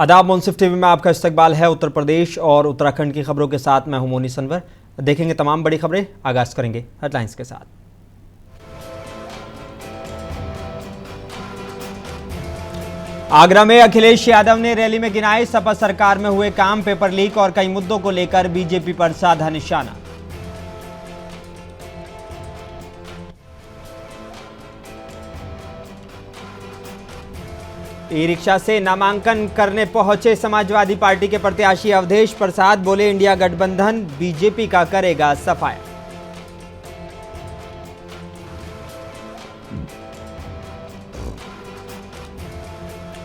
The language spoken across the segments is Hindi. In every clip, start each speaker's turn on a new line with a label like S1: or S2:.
S1: आदाब, मुंसिफ टीवी में आपका इस्तकबाल है। उत्तर प्रदेश और उत्तराखंड की खबरों के साथ मैं हूं मोनी सनवर। देखेंगे तमाम बड़ी खबरें। आगाज करेंगे हेडलाइंस के साथ। आगरा में अखिलेश यादव ने रैली में गिनाए सपा सरकार में हुए काम, पेपर लीक और कई मुद्दों को लेकर बीजेपी पर साधा निशाना। ई रिक्शा से नामांकन करने पहुंचे समाजवादी पार्टी के प्रत्याशी अवधेश प्रसाद, बोले इंडिया गठबंधन बीजेपी का करेगा सफाया।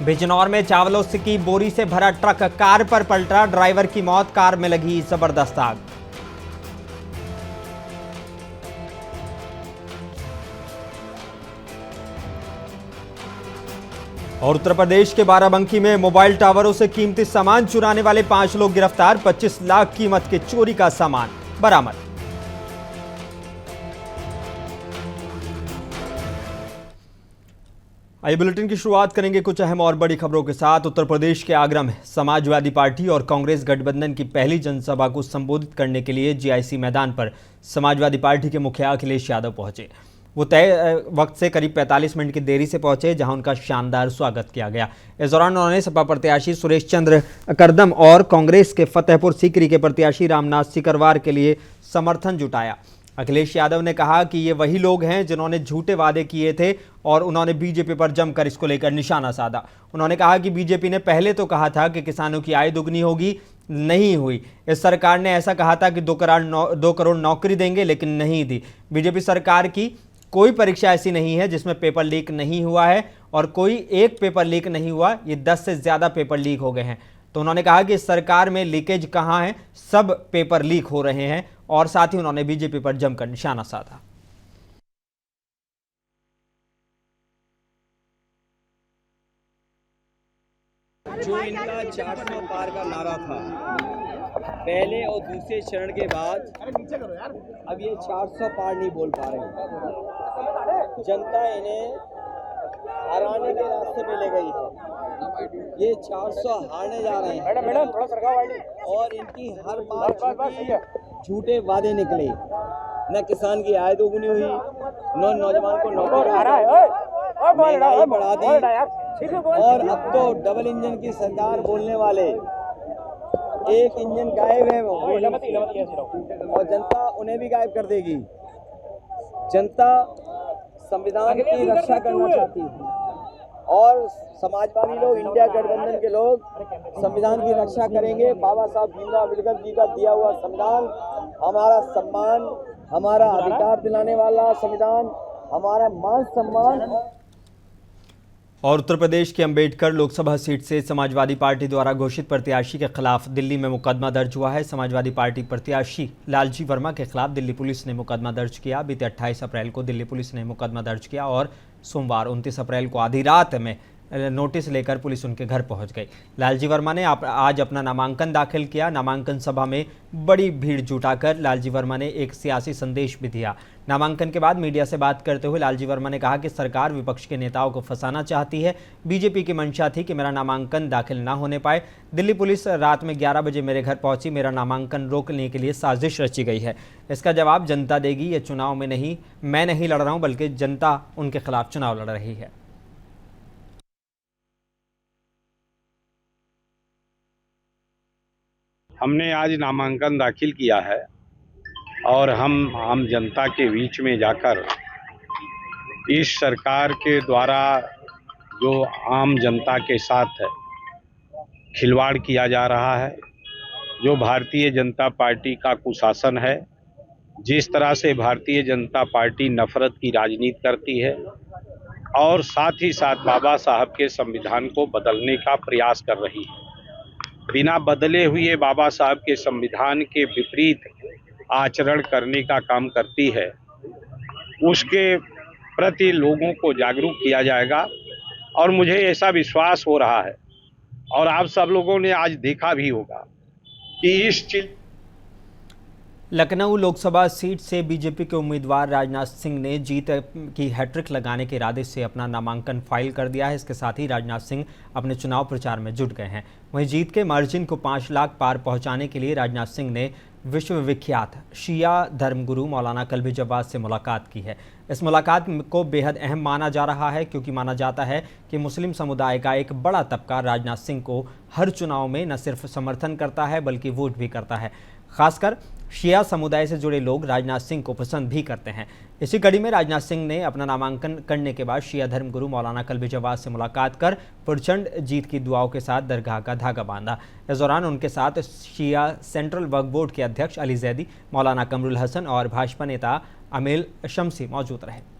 S1: बिजनौर में चावलों की बोरी से भरा ट्रक कार पर पलटा, ड्राइवर की मौत, कार में लगी जबरदस्त आग। और उत्तर प्रदेश के बाराबंकी में मोबाइल टावरों से कीमती सामान चुराने वाले 5 लोग गिरफ्तार, 25 लाख कीमत के चोरी का सामान बरामद। आइए बुलेटिन की शुरुआत करेंगे कुछ अहम और बड़ी खबरों के साथ। उत्तर प्रदेश के आगरा में समाजवादी पार्टी और कांग्रेस गठबंधन की पहली जनसभा को संबोधित करने के लिए जीआईसी मैदान पर समाजवादी पार्टी के मुखिया अखिलेश यादव पहुंचे। वो तय वक्त से करीब 45 मिनट की देरी से पहुंचे, जहां उनका शानदार स्वागत किया गया। इस दौरान उन्होंने सपा प्रत्याशी सुरेश चंद्र करदम और कांग्रेस के फतेहपुर सीकरी के प्रत्याशी रामनाथ सिकरवार के लिए समर्थन जुटाया। अखिलेश यादव ने कहा कि ये वही लोग हैं जिन्होंने झूठे वादे किए थे और उन्होंने बीजेपी पर जमकर इसको लेकर निशाना साधा। उन्होंने कहा कि बीजेपी ने पहले तो कहा था कि किसानों की आय दुगनी होगी, नहीं हुई। इस सरकार ने ऐसा कहा था कि 2 करोड़ नौकरी देंगे, लेकिन नहीं दी। बीजेपी सरकार की कोई परीक्षा ऐसी नहीं है जिसमें पेपर लीक नहीं हुआ है, और कोई एक पेपर लीक नहीं हुआ, ये 10 से ज़्यादा पेपर लीक हो गए हैं। तो उन्होंने कहा कि इस सरकार में लीकेज कहाँ है, सब पेपर लीक हो रहे हैं। और साथ ही उन्होंने बीजेपी पर जमकर निशाना साधा।
S2: जो इनका 400 पार का नारा था पहले और दूसरे चरण के बाद, अब ये 400 पार नहीं बोल पा रहे। जनता इन्हें हराने के रास्ते पे ले गई है। ये 400 हारने जा रहे हैं। मैडम थोड़ा सरकाओ। और इनकी हर बार झूठे वादे निकले। न किसान की आय दोगुनी हुई, न नौजवान को नौकरी, महंगाई बढ़ा दी, और अब तो डबल इंजन की सरकार बोलने वाले एक इंजन गायब है और जनता उन्हें भी गायब कर देगी। जनता संविधान की रक्षा करना चाहती है और समाजवादी लोग, इंडिया गठबंधन के लोग संविधान की रक्षा करेंगे। बाबा साहब भीमराव अम्बेडकर जी का दिया हुआ संविधान, हमारा सम्मान, हमारा अधिकार दिलाने वाला संविधान, हमारा मान सम्मान।
S1: और उत्तर प्रदेश के अंबेडकर लोकसभा सीट से समाजवादी पार्टी द्वारा घोषित प्रत्याशी के खिलाफ दिल्ली में मुकदमा दर्ज हुआ है। समाजवादी पार्टी प्रत्याशी लालजी वर्मा के खिलाफ दिल्ली पुलिस ने मुकदमा दर्ज किया। बीते 28 अप्रैल को दिल्ली पुलिस ने मुकदमा दर्ज किया और सोमवार 29 अप्रैल को आधी रात में नोटिस लेकर पुलिस उनके घर पहुंच गई। लालजी वर्मा ने आज अपना नामांकन दाखिल किया। नामांकन सभा में बड़ी भीड़ जुटाकर लालजी वर्मा ने एक सियासी संदेश भी दिया। नामांकन के बाद मीडिया से बात करते हुए लालजी वर्मा ने कहा कि सरकार विपक्ष के नेताओं को फंसाना चाहती है। बीजेपी की मंशा थी कि मेरा नामांकन दाखिल ना होने पाए। दिल्ली पुलिस रात में 11 बजे मेरे घर पहुंची। मेरा नामांकन रोकने के लिए साजिश रची गई है। इसका जवाब जनता देगी। ये चुनाव में नहीं, मैं नहीं लड़ रहा हूं, बल्कि जनता उनके खिलाफ चुनाव लड़ रही है।
S3: हमने आज नामांकन दाखिल किया है और हम आम जनता के बीच में जाकर इस सरकार के द्वारा जो आम जनता के साथ खिलवाड़ किया जा रहा है, जो भारतीय जनता पार्टी का कुशासन है, जिस तरह से भारतीय जनता पार्टी नफरत की राजनीति करती है और साथ ही साथ बाबा साहब के संविधान को बदलने का प्रयास कर रही है। बिना बदले हुए बाबा साहब के संविधान के विपरीत आचरण करने का काम करती है, उसके प्रति लोगों को जागरूक किया जाएगा। और मुझे ऐसा विश्वास हो रहा है और आप सब लोगों ने आज देखा भी होगा कि इस
S1: लखनऊ लोकसभा सीट से बीजेपी के उम्मीदवार राजनाथ सिंह ने जीत की हैट्रिक लगाने के इरादे से अपना नामांकन फाइल कर दिया है। इसके साथ ही राजनाथ सिंह अपने चुनाव प्रचार में जुट गए हैं। वहीं जीत के मार्जिन को 5 लाख पार पहुंचाने के लिए राजनाथ सिंह ने विश्वविख्यात शिया धर्मगुरु मौलाना कल्बी जवाद से मुलाकात की है। इस मुलाकात को बेहद अहम माना जा रहा है, क्योंकि माना जाता है कि मुस्लिम समुदाय का एक बड़ा तबका राजनाथ सिंह को हर चुनाव में न सिर्फ समर्थन करता है बल्कि वोट भी करता है। खासकर शिया समुदाय से जुड़े लोग राजनाथ सिंह को पसंद भी करते हैं। इसी कड़ी में राजनाथ सिंह ने अपना नामांकन करने के बाद शिया धर्मगुरु मौलाना कल्बी जवाद से मुलाकात कर प्रचंड जीत की दुआओं के साथ दरगाह का धागा बांधा। इस दौरान उनके साथ शिया सेंट्रल वक्फ बोर्ड के अध्यक्ष अली जैदी, मौलाना कमरुल हसन और भाजपा नेता अमील शम्सी मौजूद रहे।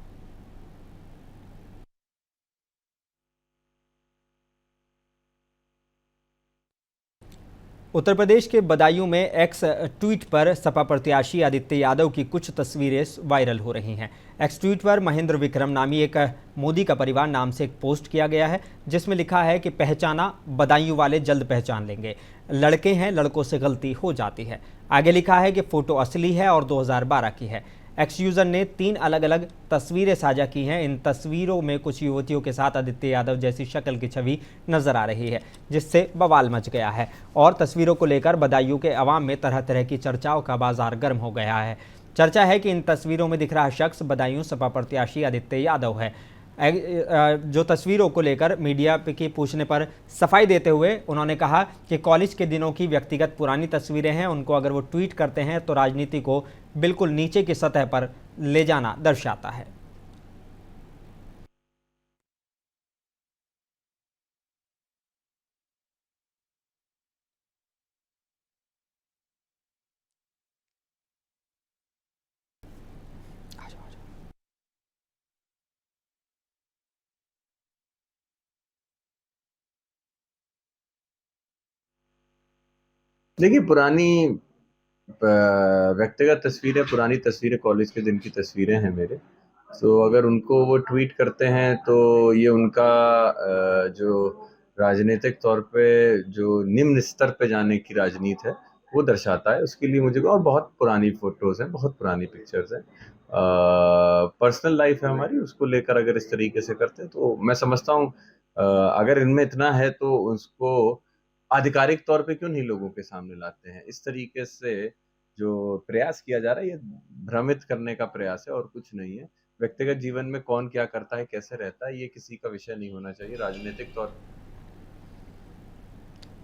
S1: उत्तर प्रदेश के बदायूं में एक्स ट्वीट पर सपा प्रत्याशी आदित्य यादव की कुछ तस्वीरें वायरल हो रही हैं। एक्स ट्वीट पर महेंद्र विक्रम नामी एक मोदी का परिवार नाम से एक पोस्ट किया गया है, जिसमें लिखा है कि पहचाना बदायूं वाले जल्द पहचान लेंगे, लड़के हैं लड़कों से गलती हो जाती है। आगे लिखा है कि फोटो असली है और 2012 की है। एक्स यूजर ने 3 अलग अलग तस्वीरें साझा की हैं। इन तस्वीरों में कुछ युवतियों के साथ आदित्य यादव जैसी शक्ल की छवि नजर आ रही है, जिससे बवाल मच गया है और तस्वीरों को लेकर बदायूं के अवाम में तरह तरह की चर्चाओं का बाजार गर्म हो गया है। चर्चा है कि इन तस्वीरों में दिख रहा शख्स बदायूं सपा प्रत्याशी आदित्य यादव है। जो तस्वीरों को लेकर मीडिया के पूछने पर सफाई देते हुए उन्होंने कहा कि कॉलेज के दिनों की व्यक्तिगत पुरानी तस्वीरें हैं, उनको अगर वो ट्वीट करते हैं तो राजनीति को बिल्कुल नीचे की सतह पर ले जाना दर्शाता है।
S4: देखिए, पुरानी व्यक्तिगत तस्वीरें, पुरानी तस्वीरें, कॉलेज के दिन की तस्वीरें हैं मेरे। तो अगर उनको वो ट्वीट करते हैं तो ये उनका जो राजनीतिक तौर पे जो निम्न स्तर पे जाने की राजनीति है वो दर्शाता है। उसके लिए मुझे और बहुत पुरानी फ़ोटोज़ हैं, बहुत पुरानी पिक्चर्स हैं। पर्सनल लाइफ है हमारी, उसको लेकर अगर इस तरीके से करते हैं तो मैं समझता हूँ अगर इनमें इतना है तो उसको आधिकारिक तौर पे क्यों नहीं लोगों के सामने लाते हैं। इस तरीके से जो प्रयास किया जा रहा है ये भ्रमित करने का प्रयास है और कुछ नहीं है। व्यक्तिगत जीवन में कौन क्या करता है, कैसे रहता है, ये किसी का विषय नहीं होना चाहिए। राजनीतिक तौर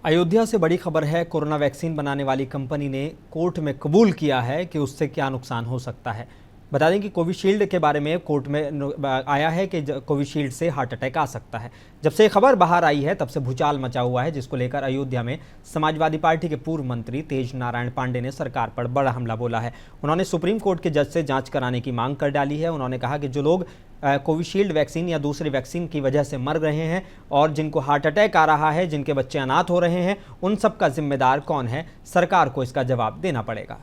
S1: अयोध्या से बड़ी खबर है। कोरोना वैक्सीन बनाने वाली कंपनी ने कोर्ट में कबूल किया है कि उससे क्या नुकसान हो सकता है। बता दें कि कोविशील्ड के बारे में कोर्ट में आया है कि कोविशील्ड से हार्ट अटैक आ सकता है। जब से खबर बाहर आई है तब से भूचाल मचा हुआ है, जिसको लेकर अयोध्या में समाजवादी पार्टी के पूर्व मंत्री तेज नारायण पांडे ने सरकार पर बड़ा हमला बोला है। उन्होंने सुप्रीम कोर्ट के जज से जांच कराने की मांग कर डाली है। उन्होंने कहा कि जो लोग कोविशील्ड वैक्सीन या दूसरी वैक्सीन की वजह से मर रहे हैं और जिनको हार्ट अटैक आ रहा है, जिनके बच्चे अनाथ हो रहे हैं, उन सब का जिम्मेदार कौन है? सरकार को इसका जवाब देना पड़ेगा।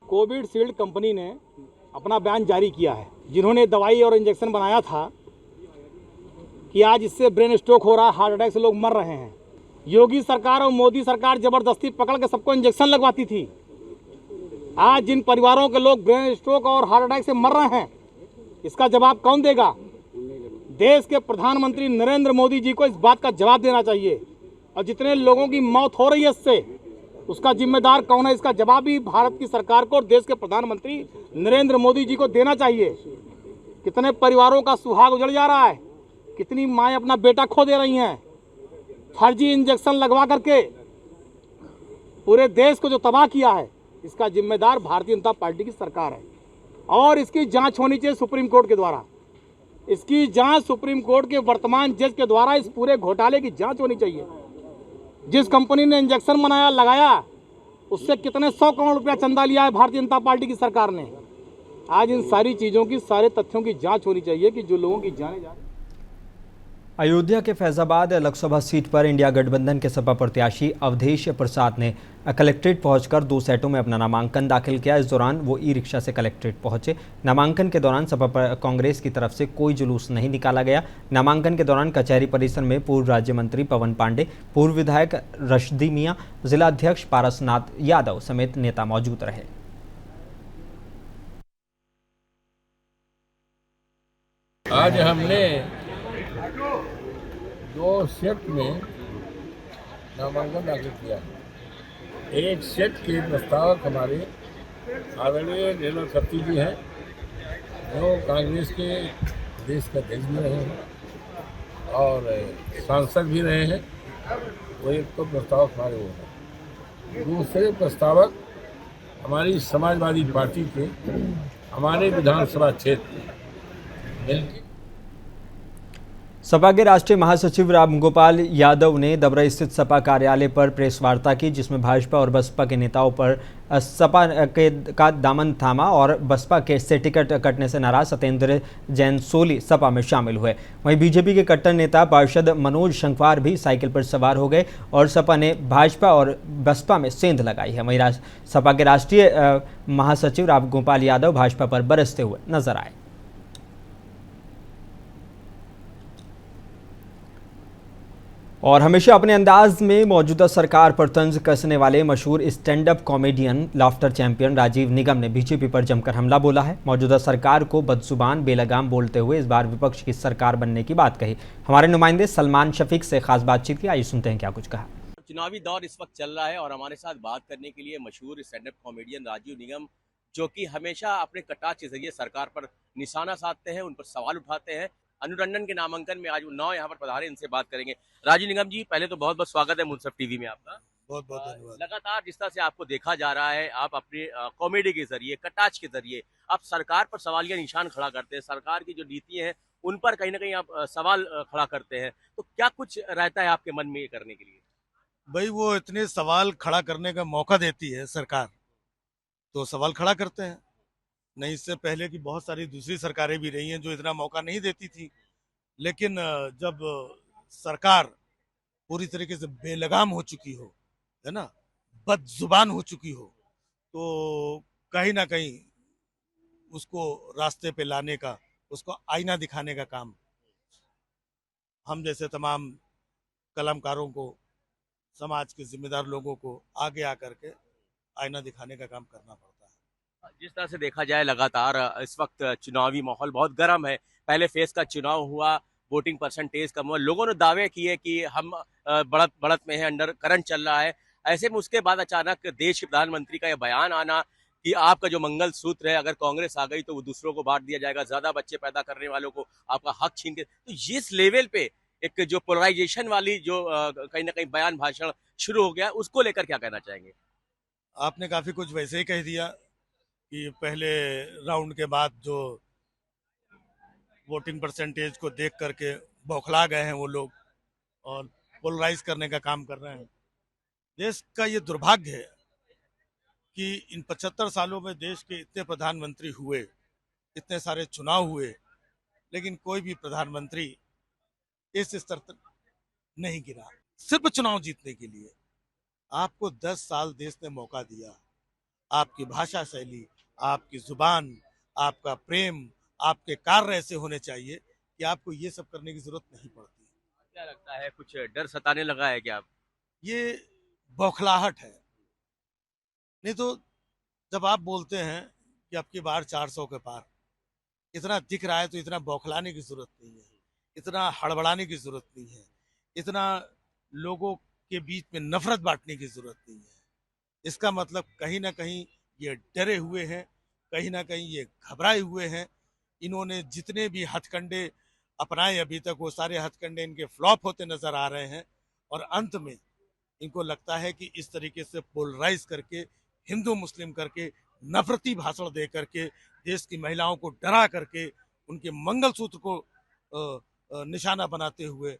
S5: कोविशील्ड कंपनी ने अपना बयान जारी किया है। जिन्होंने दवाई और इंजेक्शन बनाया था कि आज इससे ब्रेन स्ट्रोक हो रहा है, हार्ट अटैक से लोग मर रहे हैं। योगी सरकार और मोदी सरकार जबरदस्ती पकड़ के सबको इंजेक्शन लगवाती थी। आज जिन परिवारों के लोग ब्रेन स्ट्रोक और हार्ट अटैक से मर रहे हैं, इसका जवाब कौन देगा? देश के प्रधानमंत्री नरेंद्र मोदी जी को इस बात का जवाब देना चाहिए। और जितने लोगों की मौत हो रही है इससे, उसका जिम्मेदार कौन है? इसका जवाब भी भारत की सरकार को और देश के प्रधानमंत्री नरेंद्र मोदी जी को देना चाहिए। कितने परिवारों का सुहाग उजड़ जा रहा है, कितनी माएँ अपना बेटा खो दे रही हैं, फर्जी इंजेक्शन लगवा करके पूरे देश को जो तबाह किया है, इसका जिम्मेदार भारतीय जनता पार्टी की सरकार है। और इसकी जांच होनी चाहिए सुप्रीम कोर्ट के द्वारा। इसकी जांच सुप्रीम कोर्ट के वर्तमान जज के द्वारा इस पूरे घोटाले की जांच होनी चाहिए। जिस कंपनी ने इंजेक्शन बनाया लगाया, उससे कितने 100 करोड़ रुपया चंदा लिया है भारतीय जनता पार्टी की सरकार ने। आज इन सारी चीज़ों की, सारे तथ्यों की जांच होनी चाहिए कि जो लोगों की जाने जा रही है।
S1: अयोध्या के फैजाबाद लोकसभा सीट पर इंडिया गठबंधन के सपा प्रत्याशी अवधेश प्रसाद ने कलेक्ट्रेट पहुंचकर 2 सेटों में अपना नामांकन दाखिल किया। इस दौरान वो ई रिक्शा से कलेक्ट्रेट पहुंचे। नामांकन के दौरान सपा कांग्रेस की तरफ से कोई जुलूस नहीं निकाला गया। नामांकन के दौरान कचहरी परिसर में पूर्व राज्य मंत्री पवन पांडे, पूर्व विधायक रशदी मियां, जिलाध्यक्ष पारसनाथ यादव समेत नेता मौजूद रहे।
S6: आज हमने 2 सेट में नामांकन दाखिल किया है। एक सेट के प्रस्तावक हमारे आदरणीय निर्मल खत्री जी हैं, जो कांग्रेस के देश का अध्यक्ष भी रहे हैं और सांसद भी रहे हैं। वो एक तो प्रस्तावक हमारे वो हैं। दूसरे प्रस्तावक हमारी समाजवादी पार्टी के हमारे विधानसभा क्षेत्र मिलकर
S1: सपा के राष्ट्रीय महासचिव रामगोपाल यादव ने दबरा स्थित सपा कार्यालय पर प्रेस वार्ता की, जिसमें भाजपा और बसपा के नेताओं पर सपा का दामन थामा और बसपा के से टिकट कटने से नाराज सत्येंद्र जैन सोली सपा में शामिल हुए। वहीं बीजेपी के कट्टर नेता पार्षद मनोज शंखवार भी साइकिल पर सवार हो गए और सपा ने भाजपा और बसपा में सेंध लगाई है। वहीं सपा के राष्ट्रीय महासचिव रामगोपाल यादव भाजपा पर बरसते हुए नजर आए। और हमेशा अपने अंदाज में मौजूदा सरकार पर तंज कसने वाले मशहूर stand up comedian laughter champion Rajeev Nigam ने बीजेपी पर जमकर हमला बोला है। मौजूदा सरकार को बदजुबान बेलगाम बोलते हुए इस बार विपक्ष की सरकार बनने की बात कही। हमारे नुमाइंदे सलमान शफीक से खास बातचीत की, आइए सुनते हैं क्या कुछ कहा।
S2: चुनावी दौर इस वक्त चल रहा है और हमारे साथ बात करने के लिए मशहूर स्टैंड अप कॉमेडियन राजीव निगम, जो कि हमेशा अपने कटाक्ष के जरिए सरकार पर निशाना साधते हैं, उन पर सवाल उठाते हैं। अनुरंजन के नामांकन में आज 9 यहाँ पर पधारे, इनसे बात करेंगे। राजीव निगम जी, पहले तो बहुत बहुत स्वागत है मुनसफ टीवी में आपका।
S5: बहुत बहुत धन्यवाद।
S2: लगातार जिस तरह से आपको देखा जा रहा है, आप अपने कॉमेडी के जरिए, कटाक्ष के जरिए आप सरकार पर सवालिया निशान खड़ा करते हैं, सरकार की जो नीतियां हैं उन पर कहीं ना कहीं आप सवाल खड़ा करते हैं, तो क्या कुछ रहता है आपके मन में ये करने के लिए?
S5: भाई, वो इतने सवाल खड़ा करने का मौका देती है सरकार, तो सवाल खड़ा करते हैं। नहीं, इससे पहले की बहुत सारी दूसरी सरकारें भी रही हैं जो इतना मौका नहीं देती थी, लेकिन जब सरकार पूरी तरीके से बेलगाम हो चुकी हो, है ना, बदजुबान हो चुकी हो, तो कहीं ना कहीं उसको रास्ते पे लाने का, उसको आईना दिखाने का काम हम जैसे तमाम कलाकारों को, समाज के जिम्मेदार लोगों को आगे आकर के आईना दिखाने का काम करना पड़ता है।
S2: जिस तरह से देखा जाए, लगातार इस वक्त चुनावी माहौल बहुत गर्म है। पहले फेज का चुनाव हुआ, वोटिंग परसेंटेज कम हुआ, लोगों ने दावे किए कि हम बढ़त में है, अंडर करंट चल रहा है। ऐसे में उसके बाद अचानक देश के प्रधानमंत्री का यह बयान आना कि आपका जो मंगल सूत्र है, अगर कांग्रेस आ गई तो वो दूसरों को बांट दिया जाएगा, ज्यादा बच्चे पैदा करने वालों को आपका हक छीन के, तो इस लेवल पे एक जो पोलराइजेशन वाली जो कहीं ना कहीं बयान भाषण शुरू हो गया, उसको लेकर क्या कहना चाहेंगे?
S5: आपने काफी कुछ वैसे ही कह दिया कि पहले राउंड के बाद जो वोटिंग परसेंटेज को देख करके बौखला गए हैं वो लोग और पोलराइज करने का काम कर रहे हैं। देश का ये दुर्भाग्य है कि इन 75 सालों में देश के इतने प्रधानमंत्री हुए, इतने सारे चुनाव हुए, लेकिन कोई भी प्रधानमंत्री इस स्तर तक नहीं गिरा। सिर्फ चुनाव जीतने के लिए आपको 10 साल देश ने मौका दिया। आपकी भाषा शैली, आपकी जुबान, आपका प्रेम, आपके कार्य ऐसे होने चाहिए कि आपको ये सब करने की जरूरत नहीं पड़ती।
S2: क्या लगता है, कुछ डर सताने लगा है क्या?
S5: ये बौखलाहट है। नहीं तो जब आप बोलते हैं कि अब की बार 400 के पार, इतना दिख रहा है तो इतना बौखलाने की जरूरत नहीं है, इतना हड़बड़ाने की जरूरत नहीं है, इतना लोगों के बीच में नफरत बांटने की जरूरत नहीं है। इसका मतलब कहीं ना कहीं ये डरे हुए हैं, कहीं ना कहीं ये घबराए हुए हैं। इन्होंने जितने भी हथकंडे अपनाए अभी तक, वो सारे हथकंडे इनके फ्लॉप होते नजर आ रहे हैं और अंत में इनको लगता है कि इस तरीके से पोलराइज करके, हिंदू मुस्लिम करके, नफरती भाषण दे करके, देश की महिलाओं को डरा करके, उनके मंगलसूत्र को निशाना बनाते हुए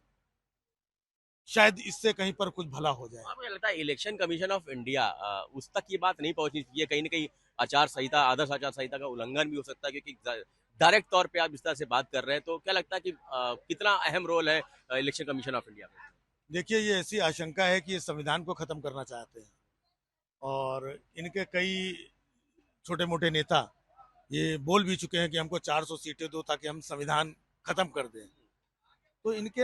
S5: शायद इससे कहीं पर कुछ भला हो जाए।
S2: मुझे लगता है इलेक्शन कमीशन ऑफ इंडिया उस तक ये बात नहीं पहुंचनी चाहिए। कहीं ना कहीं आचार संहिता, आदर्श आचार संहिता का उल्लंघन भी हो सकता है, क्योंकि
S7: डायरेक्ट तौर पे आप इस तरह से बात कर रहे हैं, तो क्या लगता है कि कितना अहम रोल है इलेक्शन कमीशन ऑफ इंडिया में?
S5: देखिए, ये ऐसी आशंका है कि ये संविधान को खत्म करना चाहते हैं और इनके कई छोटे मोटे नेता ये बोल भी चुके हैं कि हमको 400 सीटें दो ताकि हम संविधान खत्म कर दें। तो इनके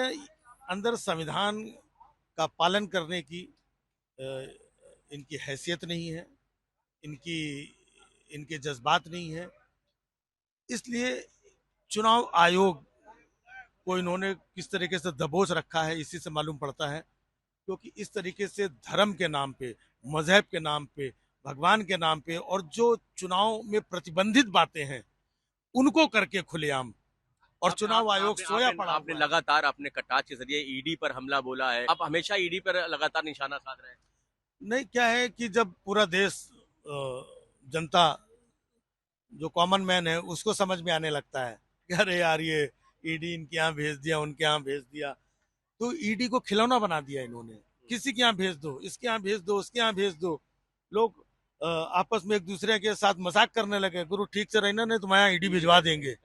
S5: अंदर संविधान का पालन करने की इनकी हैसियत नहीं है, इनके जज्बात नहीं है। इसलिए चुनाव आयोग को इन्होंने किस तरीके से दबोच रखा है, इसी से मालूम पड़ता है। क्योंकि इस तरीके से धर्म के नाम पे, मजहब के नाम पे, भगवान के नाम पे और जो चुनाव में प्रतिबंधित बातें हैं उनको करके खुलेआम, और चुनाव आयोग सोया पड़ा।
S7: आपने लगातार अपने कटाच के जरिए ईडी पर हमला बोला है, आप हमेशा ईडी पर लगातार निशाना साध रहे हैं।
S5: नहीं, क्या है कि जब पूरा देश जनता जो कॉमन मैन है उसको समझ में आने लगता है कि अरे यार ये ईडी इनके यहाँ भेज दिया, उनके यहाँ भेज दिया, तो ईडी को खिलौना बना दिया इन्होंने। किसी के यहाँ भेज दो, इसके यहाँ भेज दो, उसके यहाँ भेज दो। लोग आपस में एक दूसरे के साथ मजाक करने लगे, गुरु ठीक से रहना नहीं तुम्हारे यहाँ ईडी भिजवा देंगे,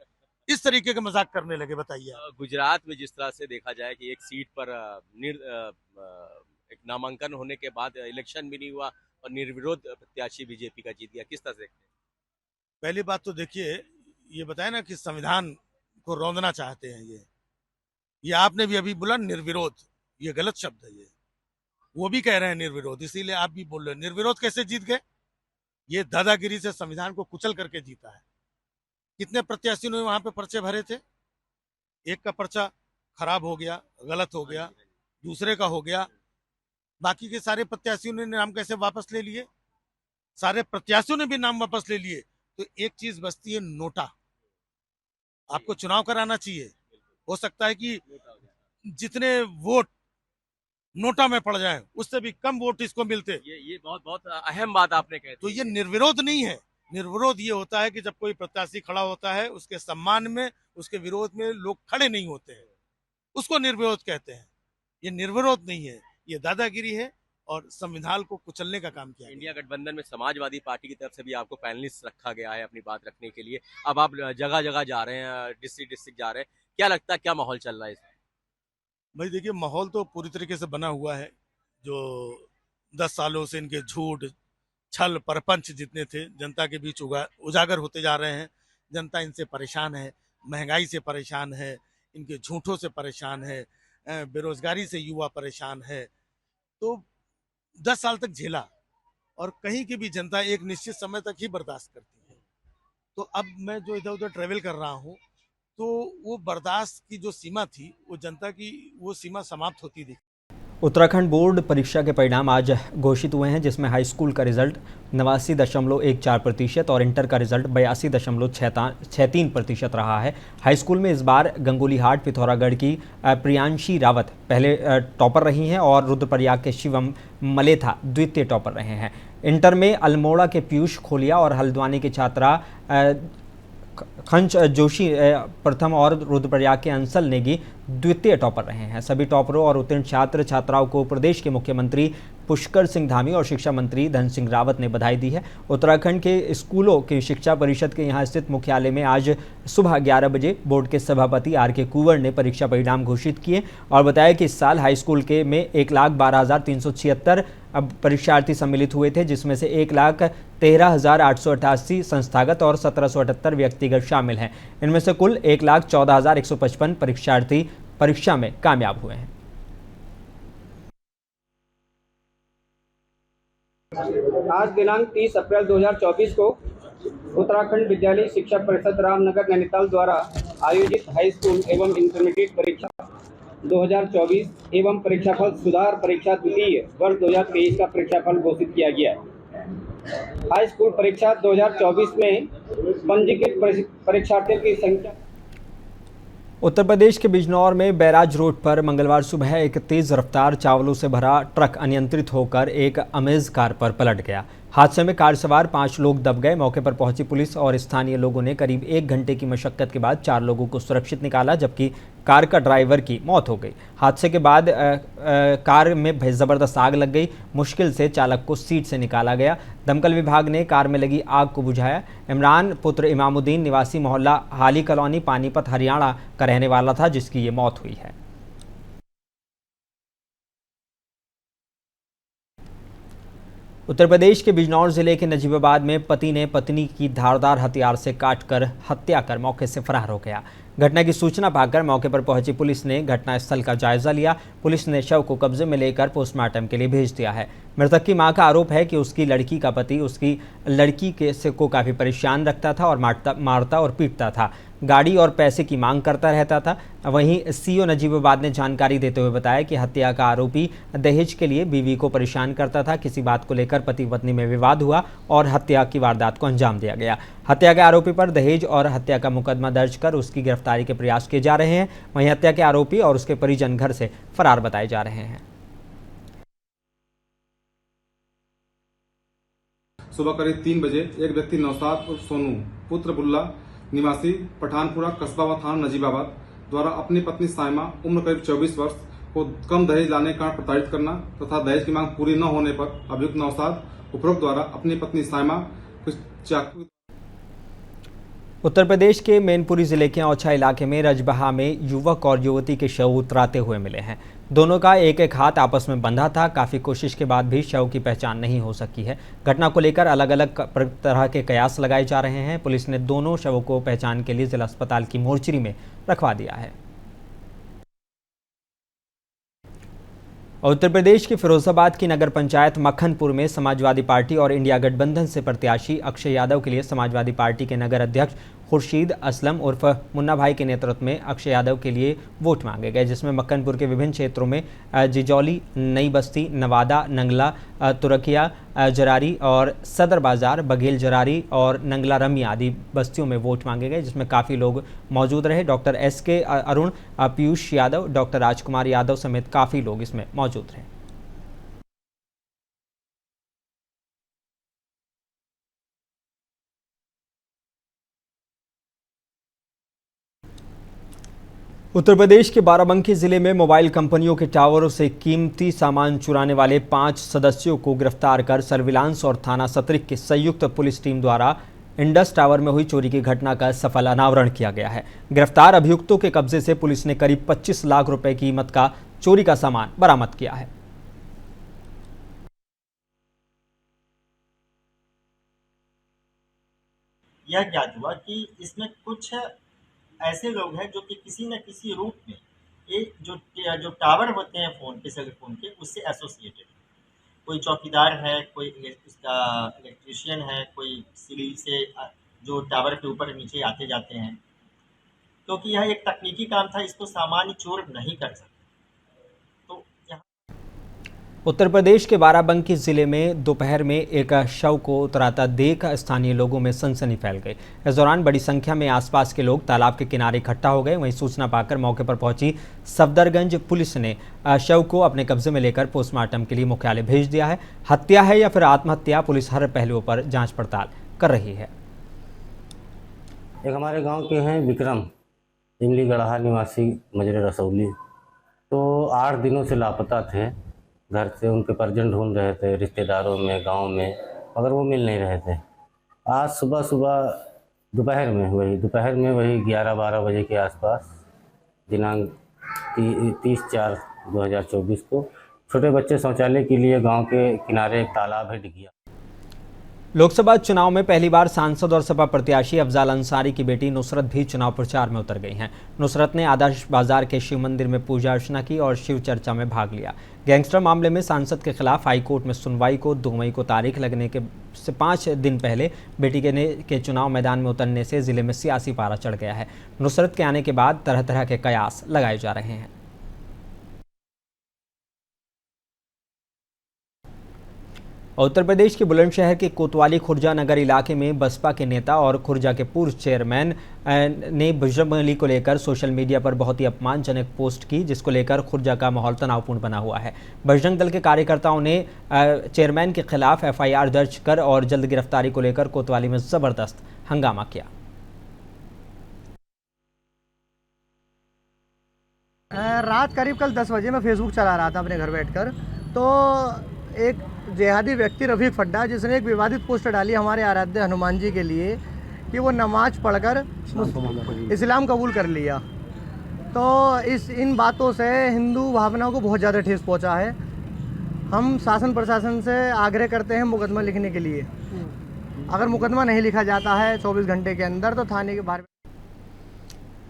S5: इस तरीके के मजाक करने लगे। बताइए,
S7: गुजरात में जिस तरह से देखा जाए कि एक सीट पर एक नामांकन होने के बाद इलेक्शन भी नहीं हुआ और निर्विरोध प्रत्याशी बीजेपी का जीत गया, किस तरह से?
S5: पहली बात तो देखिए, ये बताया ना कि संविधान को रौंदना चाहते हैं ये आपने भी अभी बोला निर्विरोध, ये गलत शब्द है। ये वो भी कह रहे हैं निर्विरोध, इसीलिए आप भी बोल रहे हैं निर्विरोध कैसे जीत गए? ये दादागिरी से संविधान को कुचल करके जीता है। कितने प्रत्याशियों ने वहां पे पर्चे भरे थे? एक का पर्चा खराब हो गया, गलत हो गया, दूसरे का हो गया, बाकी के सारे प्रत्याशियों ने नाम कैसे वापस ले लिए? सारे प्रत्याशियों ने भी नाम वापस ले लिए। तो एक चीज बचती है, नोटा। आपको चुनाव कराना चाहिए, हो सकता है कि जितने वोट नोटा में पड़ जाएं उससे भी कम वोट इसको मिलते।
S7: ये बहुत अहम बात आपने कही।
S5: तो ये निर्विरोध नहीं है। निर्विरोध ये होता है कि जब कोई प्रत्याशी खड़ा होता है उसके सम्मान में, उसके विरोध में लोग खड़े नहीं होते हैं, उसको निर्विरोध कहते हैं। ये निर्विरोध नहीं है, ये दादागिरी है और संविधान को कुचलने का काम किया।
S7: इंडिया गठबंधन में समाजवादी पार्टी की तरफ से भी आपको पैनलिस्ट रखा गया है अपनी बात रखने के लिए। अब आप जगह जगह जा रहे हैं, डिस्ट्रिक्ट जा रहे हैं, क्या लगता है क्या माहौल चल रहा है इसमें?
S5: भाई देखिए, माहौल तो पूरी तरीके से बना हुआ है। जो 10 सालों से इनके झूठ, छल, परपंच जितने थे जनता के बीच उजागर होते जा रहे हैं। जनता इनसे परेशान है, महंगाई से परेशान है, इनके झूठों से परेशान है, बेरोजगारी से युवा परेशान है। तो 10 साल तक झेला और कहीं की भी जनता एक निश्चित समय तक ही बर्दाश्त करती है। तो अब मैं जो इधर उधर ट्रेवल कर रहा हूँ तो वो बर्दाश्त की जो सीमा थी, वो जनता की वो सीमा समाप्त होती दिखी।
S1: उत्तराखंड बोर्ड परीक्षा के परिणाम आज घोषित हुए हैं, जिसमें हाई स्कूल का रिजल्ट 89.14% और इंटर का रिजल्ट 82.63% रहा है। हाई स्कूल में इस बार गंगोलीहाट पिथौरागढ़ की प्रियांशी रावत पहले टॉपर रही हैं और रुद्रप्रयाग के शिवम मलेथा द्वितीय टॉपर रहे हैं। इंटर में अल्मोड़ा के पीयूष खोलिया और हल्द्वानी की छात्रा खंच जोशी प्रथम और रुद्रप्रयाग के अंसल नेगी द्वितीय टॉपर रहे हैं। सभी टॉपरों और उत्तीर्ण छात्र छात्राओं को प्रदेश के मुख्यमंत्री पुष्कर सिंह धामी और शिक्षा मंत्री धन सिंह रावत ने बधाई दी है। उत्तराखंड के स्कूलों की शिक्षा परिषद के यहां स्थित मुख्यालय में आज सुबह 11 बजे बोर्ड के सभापति R.K. कुंवर ने परीक्षा परिणाम घोषित किए और बताया कि इस साल हाई स्कूल के में 1,12,376 परीक्षार्थी सम्मिलित हुए थे, जिसमें से 1,13,888 संस्थागत और 1,778 व्यक्तिगत शामिल हैं। इनमें से कुल 1,14,155 परीक्षार्थी परीक्षा में कामयाब हुए हैं।
S2: आज दिनांक 30 अप्रैल 2024 को उत्तराखंड विद्यालय शिक्षा परिषद रामनगर नैनीताल द्वारा आयोजित हाई स्कूल एवं इंटरमीडिएट परीक्षा 2024 एवं परीक्षाफल सुधार परीक्षा द्वितीय वर्ष 2023 का परीक्षाफल घोषित किया गया। हाई स्कूल परीक्षा 2024 में पंजीकृत परीक्षार्थियों की संख्या।
S1: उत्तर प्रदेश के बिजनौर में बैराज रोड पर मंगलवार सुबह एक तेज रफ्तार चावलों से भरा ट्रक अनियंत्रित होकर एक अमेज कार पर पलट गया। हादसे में कार सवार 5 लोग दब गए। मौके पर पहुंची पुलिस और स्थानीय लोगों ने करीब 1 घंटे की मशक्कत के बाद 4 लोगों को सुरक्षित निकाला, जबकि कार का ड्राइवर की मौत हो गई। हादसे के बाद कार में ज़बरदस्त आग लग गई। मुश्किल से चालक को सीट से निकाला गया। दमकल विभाग ने कार में लगी आग को बुझाया। इमरान पुत्र इमामुद्दीन निवासी मोहल्ला हाली कॉलोनी पानीपत हरियाणा का रहने वाला था, जिसकी ये मौत हुई है। उत्तर प्रदेश के बिजनौर जिले के नजीबाबाद में पति ने पत्नी की धारदार हथियार से काटकर हत्या कर मौके से फरार हो गया। घटना की सूचना पाकर मौके पर पहुंची पुलिस ने घटनास्थल का जायजा लिया। पुलिस ने शव को कब्जे में लेकर पोस्टमार्टम के लिए भेज दिया है। मृतक की मां का आरोप है कि उसकी लड़की का पति उसकी लड़की को काफ़ी परेशान रखता था और मारता और पीटता था, गाड़ी और पैसे की मांग करता रहता था। वहीं सीओ नजीबाबाद ने जानकारी देते हुए बताया कि हत्या का आरोपी दहेज के लिए बीवी को परेशान करता था। किसी बात को लेकर पति पत्नी में विवाद हुआ और हत्या की वारदात को अंजाम दिया गया। हत्या के आरोपी पर दहेज और हत्या का मुकदमा दर्ज कर उसकी गिरफ्तारी के प्रयास किए जा रहे हैं। वहीं हत्या के आरोपी और उसके परिजन घर से फरार बताए जा रहे हैं।
S8: सुबह करीब 3 बजे एक व्यक्ति नौशाद उर्फ सोनू पुत्र बुल्ला निवासी पठानपुरा कस्बा थाना नजीबाबाद द्वारा अपनी पत्नी साइमा उम्र करीब 24 वर्ष को कम दहेज लाने का प्रताड़ित करना तथा दहेज की मांग पूरी न होने पर अभियुक्त नौशाद उपरोक्त द्वारा अपनी पत्नी साइमा को चाकू।
S1: उत्तर प्रदेश के मैनपुरी जिले के औछा इलाके में रजबहा में युवक और युवती के शव उतराते हुए मिले हैं। दोनों का एक एक हाथ आपस में बंधा था। काफ़ी कोशिश के बाद भी शव की पहचान नहीं हो सकी है। घटना को लेकर अलग अलग तरह के कयास लगाए जा रहे हैं। पुलिस ने दोनों शवों को पहचान के लिए जिला अस्पताल की मोर्चरी में रखवा दिया है। उत्तर प्रदेश के फिरोजाबाद की नगर पंचायत मक्खनपुर में समाजवादी पार्टी और इंडिया गठबंधन से प्रत्याशी अक्षय यादव के लिए समाजवादी पार्टी के नगर अध्यक्ष खुर्शीद असलम उर्फ मुन्ना भाई के नेतृत्व में अक्षय यादव के लिए वोट मांगे गए, जिसमें मक्खनपुर के विभिन्न क्षेत्रों में जिजौली, नई बस्ती, नवादा, नंगला, तुरकिया, जरारी और सदर बाजार, बघेल जरारी और नंगला रमी आदि बस्तियों में वोट मांगे गए, जिसमें काफ़ी लोग मौजूद रहे। Doctor SK Arun, Piyush Yadav, doctor Rajkumar Yadav समेत काफ़ी लोग इसमें मौजूद रहे। उत्तर प्रदेश के बाराबंकी जिले में मोबाइल कंपनियों के टावरों से कीमती सामान चुराने वाले 5 सदस्यों को गिरफ्तार कर सर्विलांस और थाना सतरिक की संयुक्त पुलिस टीम द्वारा इंडस टावर में हुई चोरी की घटना का सफल अनावरण किया गया है। गिरफ्तार अभियुक्तों के कब्जे से पुलिस ने करीब 25 लाख रुपए कीमत का चोरी का सामान बरामद किया है।
S9: यह ज्ञात हुआ कि इसमें कुछ ऐसे लोग हैं जो कि किसी न किसी रूप में ये जो टावर होते हैं फ़ोन के, सेल फोन के, उससे एसोसिएटेड है। कोई चौकीदार है, कोई उसका इलेक्ट्रीशियन है, कोई सीढ़ी से जो टावर के ऊपर नीचे आते जाते हैं, क्योंकि यह एक तकनीकी काम था, इसको सामान्य चोर नहीं कर सकते। तो
S1: उत्तर प्रदेश के बाराबंकी जिले में दोपहर में एक शव को उतराता देख स्थानीय लोगों में सनसनी फैल गई। इस दौरान बड़ी संख्या में आसपास के लोग तालाब के किनारे इकट्ठा हो गए। वहीं सूचना पाकर मौके पर पहुंची सफदरगंज पुलिस ने शव को अपने कब्जे में लेकर पोस्टमार्टम के लिए मुख्यालय भेज दिया है। हत्या है या फिर आत्महत्या, पुलिस हर पहलुओं पर जाँच पड़ताल कर रही है।
S10: एक हमारे गाँव के हैं विक्रम, इमली गढ़ा निवासी, मजरे रसौली, तो 8 दिनों से लापता थे। घर से उनके परिजन ढूंढ रहे थे, रिश्तेदारों में, गांव में, मगर वो मिल नहीं रहे थे। आज सुबह दोपहर में वही 11-12 बजे के आसपास दिनांक 30/4/2024 को छोटे बच्चे शौचालय के लिए गांव के किनारे एक तालाब है डिगिया।
S1: लोकसभा चुनाव में पहली बार सांसद और सपा प्रत्याशी अफजाल अंसारी की बेटी नुसरत भी चुनाव प्रचार में उतर गई हैं। नुसरत ने आदर्श बाजार के शिव मंदिर में पूजा अर्चना की और शिव चर्चा में भाग लिया। गैंगस्टर मामले में सांसद के खिलाफ हाईकोर्ट में सुनवाई को 2 मई को तारीख लगने के से 5 दिन पहले बेटी के चुनाव मैदान में उतरने से जिले में सियासी पारा चढ़ गया है। नुसरत के आने के बाद तरह तरह के कयास लगाए जा रहे हैं। उत्तर प्रदेश के बुलंदशहर के कोतवाली खुर्जा नगर इलाके में बसपा के नेता और खुर्जा के पूर्व चेयरमैन ने बजरंगबली को लेकर सोशल मीडिया पर बहुत ही अपमानजनक पोस्ट की, जिसको लेकर खुर्जा का माहौल तनावपूर्ण बना हुआ है। बजरंग दल के कार्यकर्ताओं ने चेयरमैन के खिलाफ FIR दर्ज कर और जल्द गिरफ्तारी को लेकर कोतवाली में ज़बरदस्त हंगामा किया।
S11: रात करीब कल 10 बजे मैं फेसबुक चला रहा था अपने घर बैठकर, तो एक जिहादी व्यक्ति रफ़ीक फड्डा जिसने एक विवादित पोस्ट डाली हमारे आराध्य हनुमान जी के लिए कि वो नमाज पढ़कर इस्लाम कबूल कर लिया। तो इन बातों से हिंदू भावनाओं को बहुत ज़्यादा ठेस पहुंचा है। हम शासन प्रशासन से आग्रह करते हैं मुकदमा लिखने के लिए। अगर मुकदमा नहीं लिखा जाता है 24 घंटे के अंदर तो थाने के बाहर।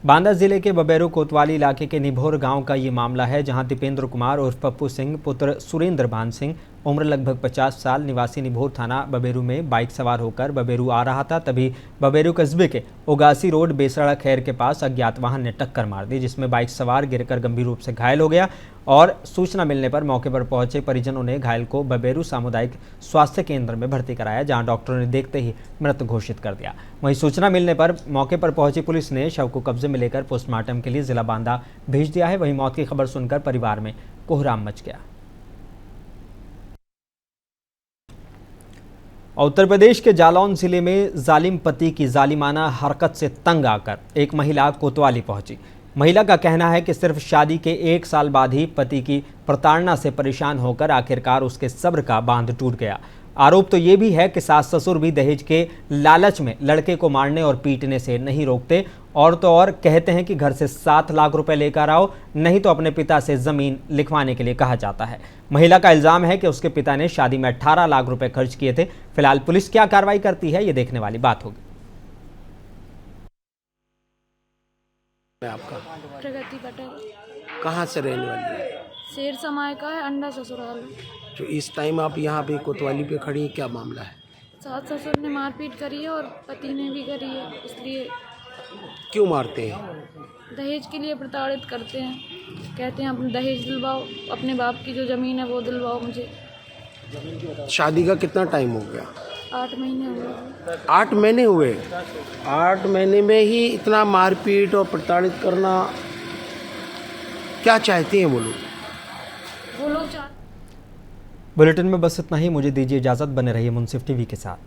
S1: बांदा जिले के बबेरू कोतवाली इलाके के निभोर गांव का ये मामला है, जहां दीपेंद्र कुमार उर्फ पप्पू सिंह पुत्र सुरेंद्र भान सिंह उम्र लगभग 50 साल निवासी निभोर थाना बबेरू में बाइक सवार होकर बबेरू आ रहा था। तभी बबेरू कस्बे के उगासी रोड बेसड़ा खैर के पास अज्ञात वाहन ने टक्कर मार दी, जिसमें बाइक सवार गिरकर गंभीर रूप से घायल हो गया और सूचना मिलने पर मौके पर पहुंचे परिजनों ने घायल को बबेरू सामुदायिक स्वास्थ्य केंद्र में भर्ती कराया, जहां डॉक्टरों ने देखते ही मृत घोषित कर दिया। वहीं सूचना मिलने पर मौके पर पहुंची पुलिस ने शव को कब्जे में लेकर पोस्टमार्टम के लिए जिला बांदा भेज दिया है। वहीं मौत की खबर सुनकर परिवार में कोहराम मच गया। उत्तर प्रदेश के जालौन जिले में जालिम पति की जालिमाना हरकत से तंग आकर एक महिला कोतवाली पहुंची। महिला का कहना है कि सिर्फ शादी के 1 साल बाद ही पति की प्रताड़ना से परेशान होकर आखिरकार उसके सब्र का बांध टूट गया। आरोप तो ये भी है कि सास ससुर भी दहेज के लालच में लड़के को मारने और पीटने से नहीं रोकते, और तो और कहते हैं कि घर से 7 लाख रुपए लेकर आओ, नहीं तो अपने पिता से जमीन लिखवाने के लिए कहा जाता है। महिला का इल्जाम है कि उसके पिता ने शादी में 18 लाख रुपए खर्च किए थे। फिलहाल पुलिस क्या कार्रवाई करती है ये देखने वाली बात होगी।
S12: आपका
S13: प्रगति पटेल।
S12: कहाँ से रहने वाली है?
S13: शेर समाय का है, अंडा ससुराल।
S12: जो इस टाइम आप यहाँ पे कोतवाली पे खड़ी हैं, क्या मामला है?
S13: सास ससुर ने मारपीट करी है और पति ने भी करी है, इसलिए।
S12: क्यों मारते हैं?
S13: दहेज के लिए प्रताड़ित करते हैं, कहते हैं अपने दहेज दिलवाओ, अपने बाप की जो ज़मीन है वो दिलवाओ मुझे।
S12: शादी का कितना टाइम हो गया?
S13: 8 महीने हुए।
S12: 8 महीने हुए? 8 महीने में ही इतना मारपीट और प्रताड़ित करना, क्या चाहते हैं वो लोग?
S1: बुलेटिन में बस इतना ही। मुझे दीजिए इजाज़त, बने रहिए मुंसिफ टीवी के साथ।